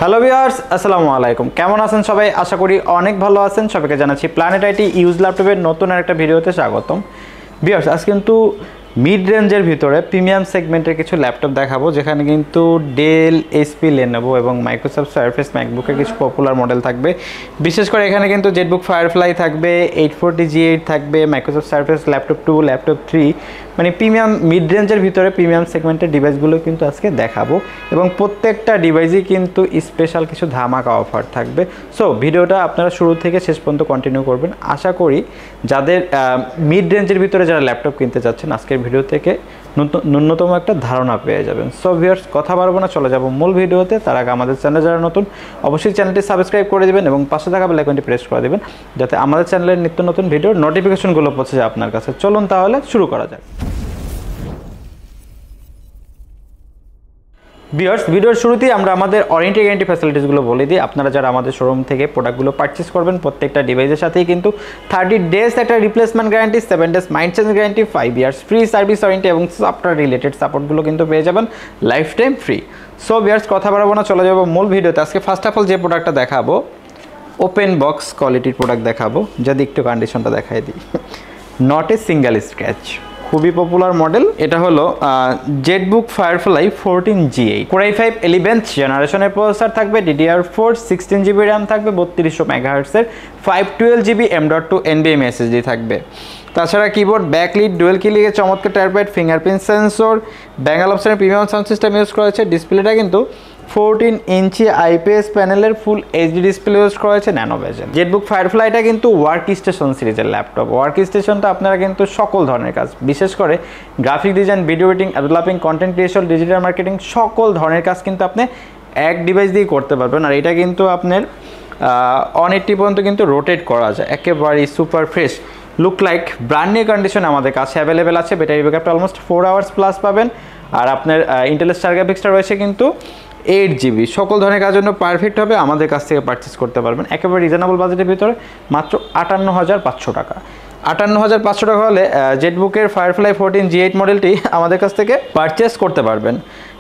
Hello viewers, আসসালামু আলাইকুম। কেমন আছেন সবাই? আশা করি অনেক ভালো আছেন। সবাইকে জানাচ্ছি প্ল্যানেট আইটি ইউজ ল্যাপটপের নতুন একটা ভিডিওতে স্বাগতম। ভিউয়ার্স, আজ কিন্তু মিড রেঞ্জের ভিতরে প্রিমিয়াম সেগমেন্টের কিছু ল্যাপটপ দেখাবো, যেখানে কিন্তু ডেল, এইচপি, লেনোভো এবং মাইক্রোসফট সারফেস ম্যাকবুকের কিছু পপুলার মডেল থাকবে। বিশেষ করে এখানে কিন্তু জেটবুক ফায়ারফ্লাই থাকবে, 840 G8 থাকবে, মাইক্রোসফট সারফেস ল্যাপটপ 2, ল্যাপটপ 3, মানে প্রিমিয়াম মিড রেঞ্জের ভিতরে প্রিমিয়াম সেগমেন্টের ডিভাইসগুলো কিন্তু আজকে দেখাবো এবং প্রত্যেকটা ডিভাইসই কিন্তু স্পেশাল কিছু ধামাকা অফার থাকবে। সো ভিডিওটা আপনারা শুরু থেকে শেষ পর্যন্ত কন্টিনিউ করবেন। আশা করি যাদের মিড রেঞ্জের ভিতরে যারা ল্যাপটপ কিনতে চাচ্ছেন, আজকের ভিডিও থেকে ন্যূনতম একটা ধারণা পেয়ে যাবেন। সো ভিউয়ার্স, কথা বাড়বো না, চলে যাব মূল ভিডিওতে। তার আগে আমাদের চ্যানেলে যারা নতুন, অবশ্যই চ্যানেলটি সাবস্ক্রাইব করে দেবেন এবং পাশে থাকা বেল আইকনটি প্রেস করে দেবেন, যাতে আমাদের চ্যানেলের নিত্য নতুন ভিডিওর নোটিফিকেশনগুলো পৌঁছে যায় আপনার কাছে। চলুন তাহলে শুরু করা যাক। ভিউয়ার্স, ভিডিওর শুরুতেই আমরা আমাদের ওয়ারেন্টি গ্যারান্টি ফ্যাসিলিটিসগুলো বলে দিই। আপনারা যারা আমাদের শোরুম থেকে প্রোডাক্টগুলো পারচেস করবেন, প্রত্যেকটা ডিভাইসের সাথেই কিন্তু 30 ডেজ একটা replacement guarantee, 7 days mind change guarantee, 5 years free service warranty এবং সফটওয়্যার রিলেটেড সাপোর্টগুলো কিন্তু পেয়ে যাবেন life time free. So viewers, কথা বাড়াবো না, চলে যাবো মূল ভিডিওতে। আজকে ফার্স্ট অফ অল যে প্রোডাক্টটা দেখাবো, ওপেন বক্স কোয়ালিটির প্রোডাক্ট দেখাবো। যদি একটু কন্ডিশনটা দেখাই দিই, নট এ সিঙ্গেল স্ক্র্যাচ, খুবই পপুলার মডেল। এটা হলো Jetbook firefly 14 G8, Core i5 11th জেনারেশনের প্রসেসর থাকবে, DDR4 16 GB র্যাম থাকবে, 3200 MHz এর 512 GB M.2 NVMe SSD থাকবে। তাছাড়া কিবোর্ড, ব্যাকলিট, ডুয়েল কিলিংয়ের চমৎকার টার্পেড, ফিঙ্গারপ্রিন্ট সেন্সর, ব্যাঙ্গাল অপশনের প্রিমিয়াম সাউন্ড সিস্টেম ইউজ করা হয়েছে। ডিসপ্লেটা কিন্তু 14 ইঞ্চি IPS প্যানেলের ফুল HD ডিসপ্লে ইউজ করা হয়েছে, ন্যানো বেজেল। জেটবুক ফায়ারফ্লাইটা কিন্তু ওয়ার্ক স্টেশন সিরিজের ল্যাপটপ। ওয়ার্ক স্টেশনটা আপনারা কিন্তু সকল ধরনের কাজ, বিশেষ করে graphic design, video editing, developing, content creation, digital marketing, সকল ধরনের কাজ কিন্তু আপনি এক ডিভাইস দিয়ে করতে পারবেন। আর এটা কিন্তু আপনার 180 পর্যন্ত কিন্তু রোটেট করা যায়, একেবারেই super fresh, look like brand new condition আমাদের কাছে অ্যাভেলেবেল আছে। ব্যাটারি ব্যাকআপটা অলমোস্ট 4 আওয়ার্স প্লাস পাবেন। আর আপনার ইন্টেলের স্টার গ্রাফিক্সটা রয়েছে কিন্তু 8 GB, সকল ধরনের কাজের জন্য পারফেক্ট হবে। আমাদের কাছ থেকে পারচেস করতে পারবেন একেবারে রিজনেবল বাজেটের ভিতরে, মাত্র 58,500 টাকা। 58,500 টাকা হলে জেটবুকের ফায়ারফ্লাই 14 G8 মডেলটি আমাদের কাছ থেকে পারচেস করতে পারবেন।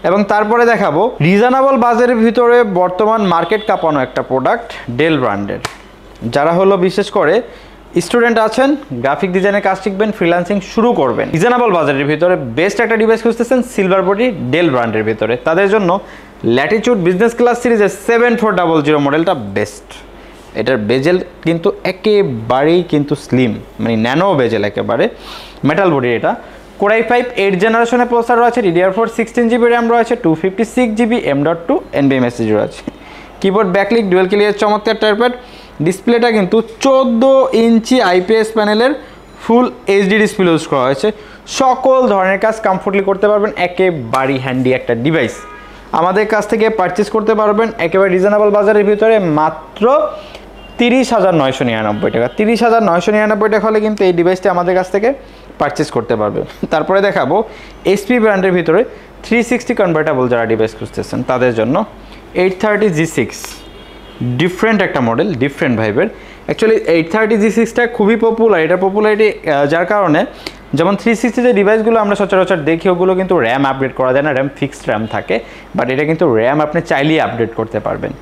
এবং তারপরে দেখাবো রিজনেবল বাজেটের ভিতরে বর্তমান মার্কেট কাঁপানো একটা প্রোডাক্ট, ডেল ব্র্যান্ডের। যারা হলো বিশেষ করে স্টুডেন্ট আছেন, গ্রাফিক ডিজাইনের কাজ শিখবেন, ফ্রিল্যান্সিং শুরু করবেন, রিজনেবল বাজেটের ভিতরে বেস্ট একটা ডিভাইস খুঁজতেছেন সিলভার বডি ডেল ব্র্যান্ডের ভিতরে, তাদের জন্য ল্যাটিটিউড বিজনেস ক্লাস সিরিজের 7400 মডেলটা বেস্ট। এটার বেজেল কিন্তু একেবারেই কিন্তু স্লিম, মানে ন্যানো বেজেল, একেবারে মেটাল বডি। এটা Core i5 8 জেনারেশনের প্রসেসর রয়েছে, DDR4 16 GB র্যাম রয়েছে, 256 GB M.2 NVMe SSD রয়েছে। কিবোর্ড, ব্যাকলিট, ডুয়েল কিলিংয়ের চমৎকার টার্পেড, ডিসপ্লেটা কিন্তু 14 ইঞ্চি IPS প্যানেলের ফুল HD ডিসপ্লে ইউজ করা হয়েছে। সকল ধরনের কাজ কমফোর্টলি করতে পারবেন, একেবারেই হ্যান্ডি একটা ডিভাইস। আমাদের কাছ থেকে পারচেস করতে পারবেন একেবারে রিজনেবল বাজারের ভিতরে মাত্র 30,999 টাকা। 30,999 টাকা হলে কিন্তু এই ডিভাইসটি আমাদের কাছ থেকে পারচেস করতে পারবে। তারপরে দেখাবো HP ব্র্যান্ডের ভিতরে 360 কনভার্টেবল যারা ডিভাইস খুঁজতেছেন, তাদের জন্য 830 G6, ডিফারেন্ট একটা মডেল, ডিফারেন্ট ভাইবের। অ্যাকচুয়ালি 830 G6টা খুবই পপুলার। এটা পপুলারিটি যার কারণে, যেমন 360 যে ডিভাইসগুলো আমরা সচরাচর দেখি, ওগুলো কিন্তু র্যাম আপডেট করা যায় না, র্যাম ফিক্সড র্যাম থাকে। বাট এটা কিন্তু র্যাম আপনি চাইলেই আপডেট করতে পারবেন,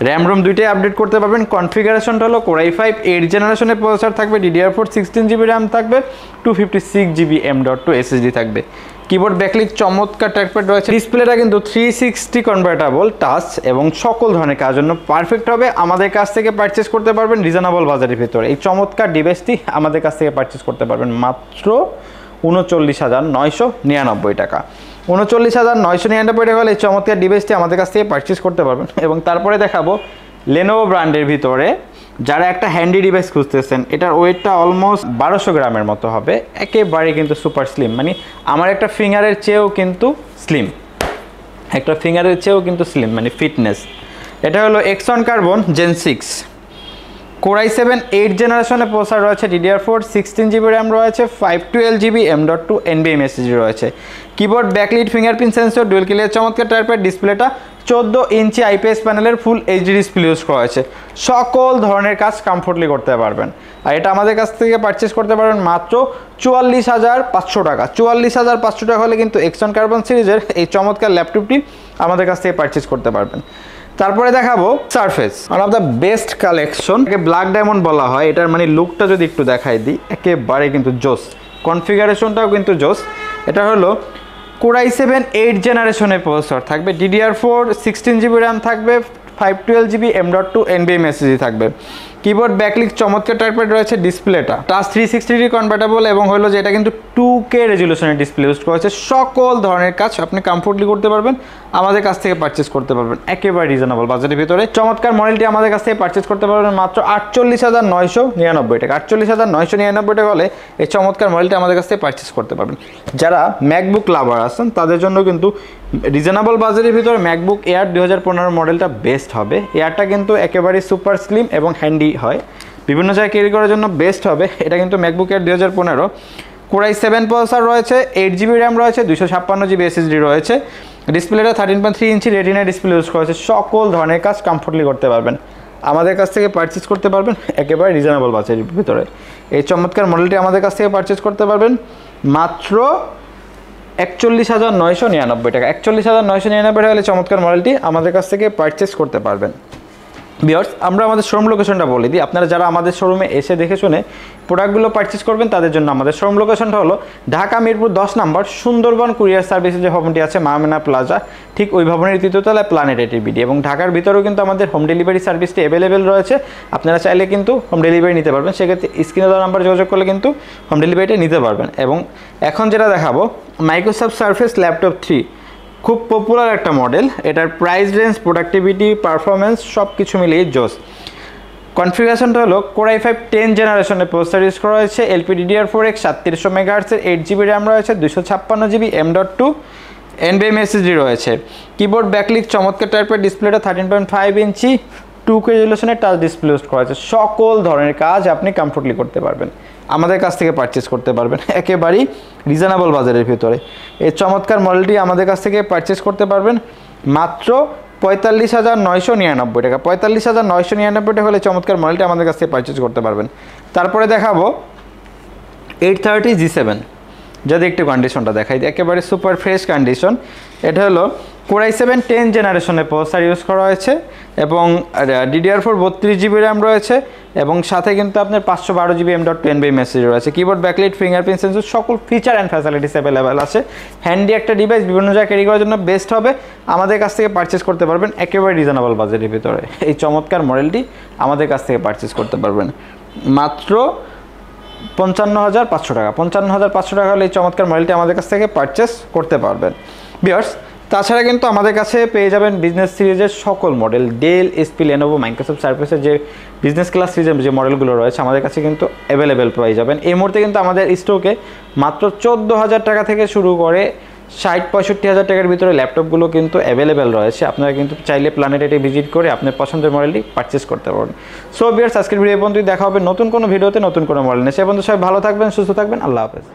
র্যাম রোম দুইটাই আপডেট করতে পারবেন। কনফিগারেশনটা হলো Core i5 8 জেনারেশনের প্রসেসর থাকবে, DDR4 16 GB র্যাম থাকবে, 256 GB M.2 SSD থাকবে। কিবোর্ড, ব্যাকলিট, চমৎকার ট্র্যাকপ্যাড রয়েছে। ডিসপ্লেটা কিন্তু 360 কনভার্টেবল টাচ এবং সকল ধরনের কাজের জন্য পারফেক্ট হবে। আমাদের কাছ থেকে পারচেস করতে পারবেন রিজনেবল বাজারের ভিতরে। এই চমৎকার ডিভাইসটি আমাদের কাছ থেকে পারচেস করতে পারবেন মাত্র 39,999 টাকা। 39,999 টাকা হলে এই চমৎকার ডিভাইসটি আমাদের কাছ থেকে পারচেস করতে পারবেন। এবং তারপরে দেখাবো লেনোভো ব্র্যান্ডের ভিতরে যারা একটা হ্যান্ডি ডিভাইস খুঁজতেছেন, এটার ওয়েটটা অলমোস্ট 1200 গ্রামের মতো হবে, একেবারে কিন্তু সুপার স্লিম, মানে আমার একটা ফিঙ্গারের চেয়েও কিন্তু স্লিম, একটা ফিঙ্গারের চেয়েও কিন্তু স্লিম, মানে ফিটনেস। এটা হলো Exxon Carbon Gen 6, Core i7 8 জেনারেশনের প্রসেসর রয়েছে, DDR4 16 GB র্যাম রয়েছে, 512 GB M.2 NVMe SSD রয়েছে। Keyboard, backlit, fingerprint sensor, dual কিলিংয়ের চমৎকার টার্পেড, ডিসপ্লেটা 14 ইঞ্চি IPS প্যানেলের ফুল HD ডিসপ্লে ইউজ করা হয়েছে। সকল ধরনের কাজ কমফোর্টলি করতে পারবেন। আর এটা আমাদের কাছ থেকে পারচেস করতে পারবেন মাত্র 44,500 টাকা। 44,500 টাকা হলে কিন্তু Exxon Carbon সিরিজের এই চমৎকার ল্যাপটপটি আমাদের কাছ থেকে পারচেস করতে পারবেন। তারপরে দেখাবো surface, one of the best collection, একে ব্ল্যাক ডায়মন্ড বলা হয়। এটার মানে লুকটা যদি একটু দেখাই দিই, একেবারে কিন্তু জোস, কনফিগারেশনটাও কিন্তু জোস। এটা হলো Core i7 8 জেনারেশনের প্রসেসর থাকবে, DDR4 16GB র্যাম থাকবে, 512GB M.2 NVMe SSD থাকবে। কিবোর্ড ব্যাকলিক চমৎকার টাইপের রয়েছে, ডিসপ্লেটা টাচ 360 কনভার্টেবল এবং হলো যে এটা কিন্তু 2K রেজুলেশনের ডিসপ্লে ইউজ করা হয়েছে। সকল ধরনের কাজ আপনি কমফোর্টলি করতে পারবেন, আমাদের কাছ থেকে পারচেস করতে পারবেন একেবারে রিজনেবল বাজেটের ভিতরে। চমৎকার মডেলটি আমাদের কাছ থেকে পারচেস করতে পারবেন মাত্র 48,999 টাকা। 48,999 টাকা হলে এই চমৎকার মডেলটি আমাদের কাছ থেকে পারচেস করতে পারবেন। যারা ম্যাকবুক লাভার আছেন তাদের জন্য কিন্তু রিজনেবল বাজেটের ভিতরে ম্যাকবুক এয়ার 2015 মডেলটা বেস্ট হবে। এয়ারটা কিন্তু একেবারে সুপার স্লিম এবং হ্যান্ডি হয়, বিভিন্ন জায়গায় ক্যারি করার জন্য বেস্ট হবে। এটা কিন্তু MacBook air 2015, Core i7 processor রয়েছে, 8GB র্যাম রয়েছে, 256GB SSD রয়েছে। ডিসপ্লেটা 13.3 ইঞ্চি রেটিনা ডিসপ্লে ইউজ করা হয়েছে। সকল ধরনের কাজ কমফোর্টলি করতে পারবেন, আমাদের কাছ থেকে পারচেস করতে পারবেন একেবারে রিজনেবল বাজেটের ভিতরে। এই চমৎকার মডেলটি আমাদের কাছ থেকে পারচেস করতে পারবেন মাত্র 41,999 টাকা। 41,999 টাকা হলে চমৎকার মডেলটি আমাদের কাছ থেকে পারচেস করতে পারবেন। ভিউয়ার্স, আমরা আমাদের শোরুম লোকেশনটা বলে দিই। আপনারা যারা আমাদের শোরুমে এসে দেখে শুনে প্রোডাক্টগুলো পারচেস করবেন তাদের জন্য আমাদের শোরুম লোকেশনটা হলো ঢাকা মিরপুর 10 নম্বর সুন্দরবন কুরিয়ার সার্ভিসের যে ভবনটি আছে মাহমেনা প্লাজা, ঠিক ওই ভবনের তৃতীয় তলায় প্ল্যানেট এটিবিডি। এবং ঢাকার ভিতরেও কিন্তু আমাদের হোম ডেলিভারি সার্ভিসটি অ্যাভেলেবেল রয়েছে, আপনারা চাইলে কিন্তু হোম ডেলিভারি নিতে পারবেন। সেক্ষেত্রে স্ক্রিনে দেওয়া নাম্বার যোগাযোগ করলে কিন্তু হোম ডেলিভারিটা নিতে পারবেন। এবং এখন যেটা দেখাবো মাইক্রোসফট সারফেস ল্যাপটপ 3, খুব পপুলার একটা মডেল। এটার প্রাইস রেঞ্জ, প্রোডাক্টিভিটি, পারফরমেন্স সব কিছু মিলিয়ে জোস। কনফিগারেশনটা হলো Core i5 10 জেনারেশনের প্রসেসর ইউজ করা হয়েছে, LPDDR4X 3700 MHz, 8GB র্যাম রয়েছে, 256GB M.2 NVMe SSD রয়েছে। কিবোর্ড ব্যাকলিক চমৎকার টাইপের, ডিসপ্লেটা 13.5 ইঞ্চি 2K রেজুলেশনের টাচ ডিসপ্লে ইউজ করা হয়েছে। সকল ধরনের কাজ আপনি কমফোর্টলি করতে পারবেন, আমাদের কাছ থেকে পারচেস করতে পারবেন একেবারেই রিজনেবল বাজারের ভিতরে। এই চমৎকার মডেলটি আমাদের কাছ থেকে পারচেস করতে পারবেন মাত্র 45,999 টাকা। 45,999 টাকা হলে চমৎকার মডেলটি আমাদের কাছ থেকে পারচেস করতে পারবেন। তারপরে দেখাবো 830 G7, যদি একটু কন্ডিশনটা দেখাই দিই, একেবারে সুপার ফ্রেশ কন্ডিশন। এটা হলো Core i7 10 জেনারেশনের প্রসেসর ইউজ করা হয়েছে এবং DDR4 32GB র্যাম রয়েছে এবং সাথে কিন্তু আপনার 512GB M.2 NVMe SSD রয়েছে। কিবোর্ড ব্যাকলাইট, ফিঙ্গারপ্রিন্ট সেন্সর, সকল ফিচার অ্যান্ড ফ্যাসিলিটিস অ্যাভেলেবেল আছে। হ্যান্ডি একটা ডিভাইস, বিভিন্ন জায়গায় ক্যারি করার জন্য বেস্ট হবে, আমাদের কাছ থেকে পারচেস করতে পারবেন একেবারে রিজনেবল বাজেটের ভিতরে। এই চমৎকার মডেলটি আমাদের কাছ থেকে পারচেস করতে পারবেন মাত্র 55,500 টাকা। 55,500 টাকা হলে এই চমৎকার মডেলটি আমাদের কাছ থেকে পারচেস করতে পারবেন। ভিউয়ার্স, তাছাড়া কিন্তু আমাদের কাছে পেয়ে যাবেন বিজনেস সিরিজের সকল মডেল, ডেল, এসপি, লেনোভো, মাইক্রোসফট সার্ফেসের যে বিজনেস ক্লাস সিরিজের যে মডেলগুলো রয়েছে আমাদের কাছে কিন্তু অ্যাভেলেবেল পেয়ে যাবেন। এই মুহূর্তে কিন্তু আমাদের স্টকে মাত্র 14,000 টাকা থেকে শুরু করে 60-65,000 টাকার ভিতরে ল্যাপটপগুলো কিন্তু অ্যাভেলেবেল রয়েছে। আপনারা কিন্তু চাইলে প্ল্যানেটে ভিজিট করে আপনার পছন্দের মডেলটি পারচেস করতে পারবেন। সো ভিউয়ার্স, আজকের ভিডিও পর্যন্তই, দেখা হবে নতুন কোনো ভিডিওতে নতুন কোনো মডেল নিয়ে। সে পর্যন্ত সবাই ভালো থাকবেন, সুস্থ থাকবেন, আল্লাহ হাফেজ।